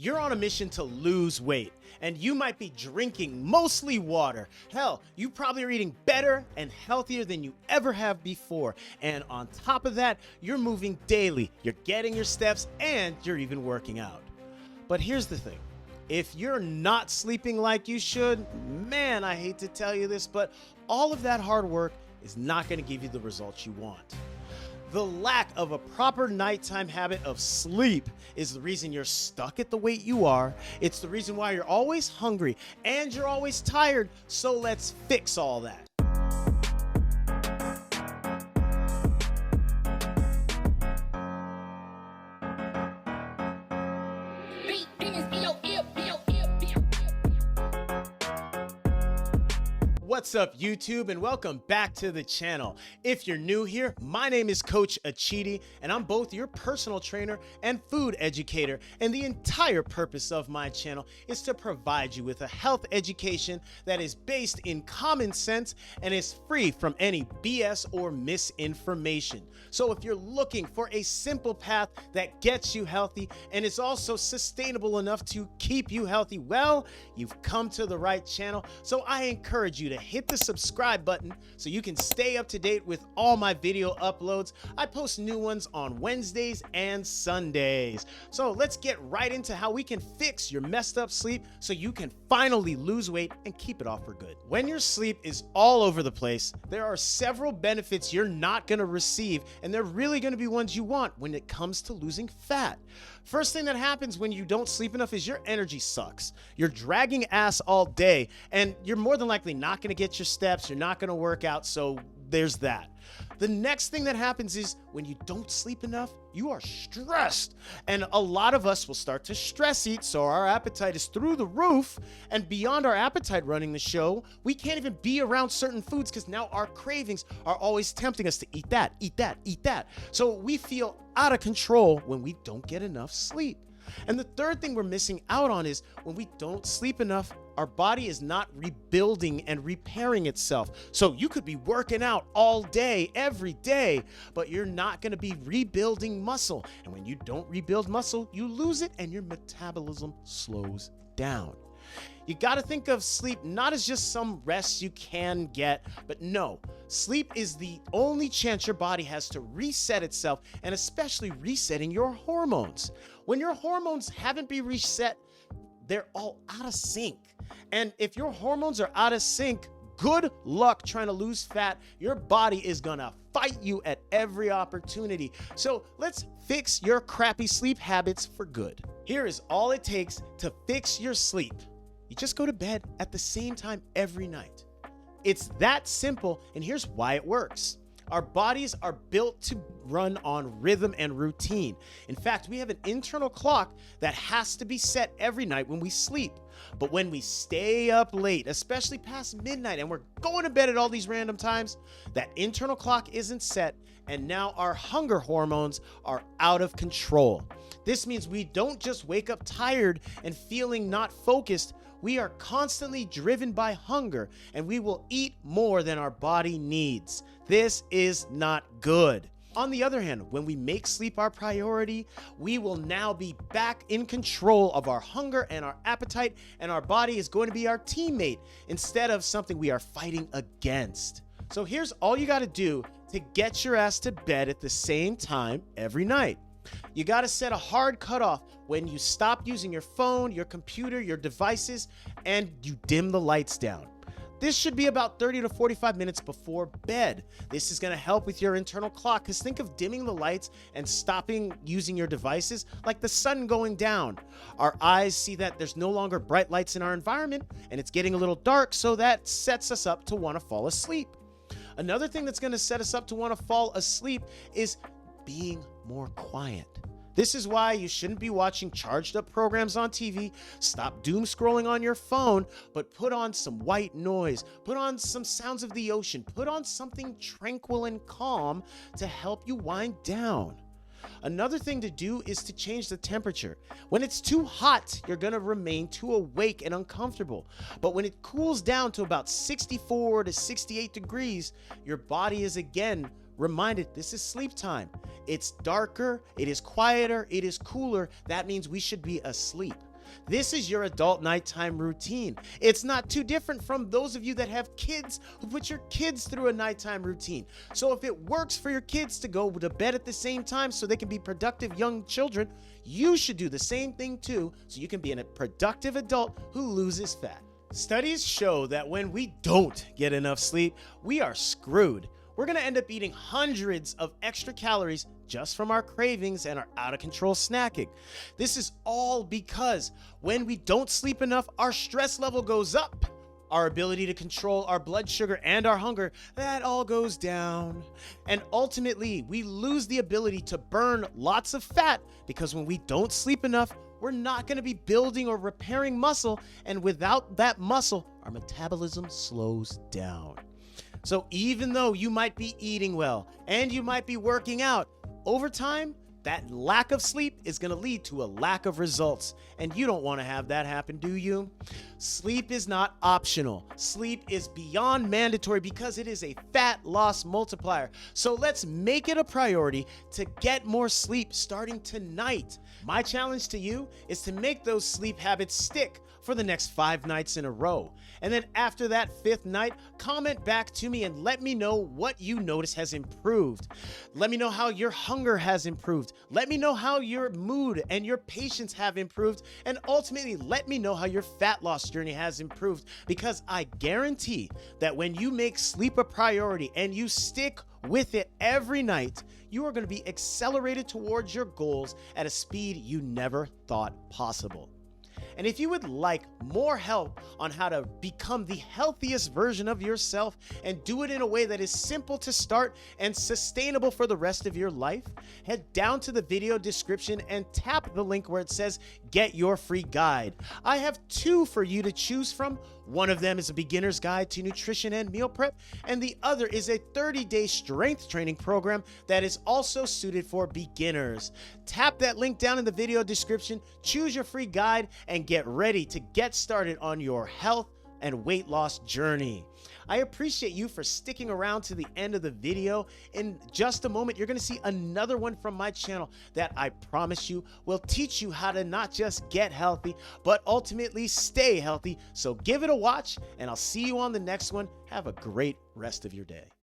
You're on a mission to lose weight, and you might be drinking mostly water. Hell, you probably are eating better and healthier than you ever have before. And on top of that, you're moving daily, you're getting your steps, and you're even working out. But here's the thing. If you're not sleeping like you should, man, I hate to tell you this, but all of that hard work is not going to give you the results you want. The lack of a proper nighttime habit of sleep is the reason you're stuck at the weight you are. It's the reason why you're always hungry and you're always tired. So let's fix all that. What's up, YouTube, and welcome back to the channel. If you're new here, my name is Coach Achidi, and I'm both your personal trainer and food educator. And the entire purpose of my channel is to provide you with a health education that is based in common sense and is free from any BS or misinformation. So if you're looking for a simple path that gets you healthy and is also sustainable enough to keep you healthy, well, you've come to the right channel. So I encourage you to hit the subscribe button so you can stay up to date with all my video uploads. I post new ones on Wednesdays and Sundays. So let's get right into how we can fix your messed up sleep so you can finally lose weight and keep it off for good. When your sleep is all over the place, there are several benefits you're not going to receive, and they're really going to be ones you want when it comes to losing fat. First thing that happens when you don't sleep enough is your energy sucks. You're dragging ass all day, and you're more than likely not going to get your steps. You're not going to work out, so there's that. The next thing that happens is when you don't sleep enough, you are stressed. And a lot of us will start to stress eat, so our appetite is through the roof. And beyond our appetite running the show, we can't even be around certain foods because now our cravings are always tempting us to eat that, eat that, eat that. So we feel out of control when we don't get enough sleep. And the third thing we're missing out on is when we don't sleep enough, our body is not rebuilding and repairing itself. So you could be working out all day, every day, but you're not going to be rebuilding muscle. And when you don't rebuild muscle, you lose it and your metabolism slows down. You got to think of sleep not as just some rest you can get, but no, sleep is the only chance your body has to reset itself, and especially resetting your hormones. When your hormones haven't been reset, they're all out of sync. And if your hormones are out of sync, good luck trying to lose fat. Your body is gonna fight you at every opportunity. So let's fix your crappy sleep habits for good. Here is all it takes to fix your sleep. You just go to bed at the same time every night. It's that simple, and here's why it works. Our bodies are built to run on rhythm and routine. In fact, we have an internal clock that has to be set every night when we sleep. But when we stay up late, especially past midnight, and we're going to bed at all these random times, that internal clock isn't set, and now our hunger hormones are out of control. This means we don't just wake up tired and feeling not focused. We are constantly driven by hunger, and we will eat more than our body needs. This is not good. On the other hand, when we make sleep our priority, we will now be back in control of our hunger and our appetite, and our body is going to be our teammate instead of something we are fighting against. So here's all you got to do to get your ass to bed at the same time every night. You got to set a hard cutoff when you stop using your phone, your computer, your devices, and you dim the lights down. This should be about 30 to 45 minutes before bed. This is going to help with your internal clock, because think of dimming the lights and stopping using your devices like the sun going down. Our eyes see that there's no longer bright lights in our environment and it's getting a little dark, so that sets us up to want to fall asleep. Another thing that's going to set us up to want to fall asleep is being more quiet. This is why you shouldn't be watching charged up programs on TV. Stop doom scrolling on your phone, but put on some white noise, put on some sounds of the ocean, put on something tranquil and calm to help you wind down. Another thing to do is to change the temperature. When it's too hot, you're going to remain too awake and uncomfortable. But when it cools down to about 64 to 68 degrees, your body is again reminded this is sleep time. It's darker, it is quieter, it is cooler. That means we should be asleep. This is your adult nighttime routine. It's not too different from those of you that have kids who put your kids through a nighttime routine. So if it works for your kids to go to bed at the same time so they can be productive young children, you should do the same thing too so you can be a productive adult who loses fat. Studies show that when we don't get enough sleep, we are screwed. We're going to end up eating hundreds of extra calories just from our cravings and our out of control snacking. This is all because when we don't sleep enough, our stress level goes up. Our ability to control our blood sugar and our hunger, that all goes down. And ultimately, we lose the ability to burn lots of fat because when we don't sleep enough, we're not going to be building or repairing muscle. And without that muscle, our metabolism slows down. So even though you might be eating well and you might be working out, over time, that lack of sleep is going to lead to a lack of results, and you don't want to have that happen, do you? Sleep is not optional. Sleep is beyond mandatory because it is a fat loss multiplier. So let's make it a priority to get more sleep starting tonight. My challenge to you is to make those sleep habits stick for the next 5 nights in a row. And then after that 5th night, comment back to me and let me know what you notice has improved. Let me know how your hunger has improved. Let me know how your mood and your patience have improved. And ultimately, let me know how your fat loss journey has improved, because I guarantee that when you make sleep a priority and you stick with it every night, you are going to be accelerated towards your goals at a speed you never thought possible. And if you would like more help on how to become the healthiest version of yourself and do it in a way that is simple to start and sustainable for the rest of your life, head down to the video description and tap the link where it says get your free guide. I have 2 for you to choose from. One of them is a beginner's guide to nutrition and meal prep, and the other is a 30-day strength training program that is also suited for beginners. Tap that link down in the video description, choose your free guide, and get ready to get started on your health and weight loss journey. I appreciate you for sticking around to the end of the video. In just a moment, you're going to see another one from my channel that I promise you will teach you how to not just get healthy, but ultimately stay healthy. So give it a watch, and I'll see you on the next one. Have a great rest of your day.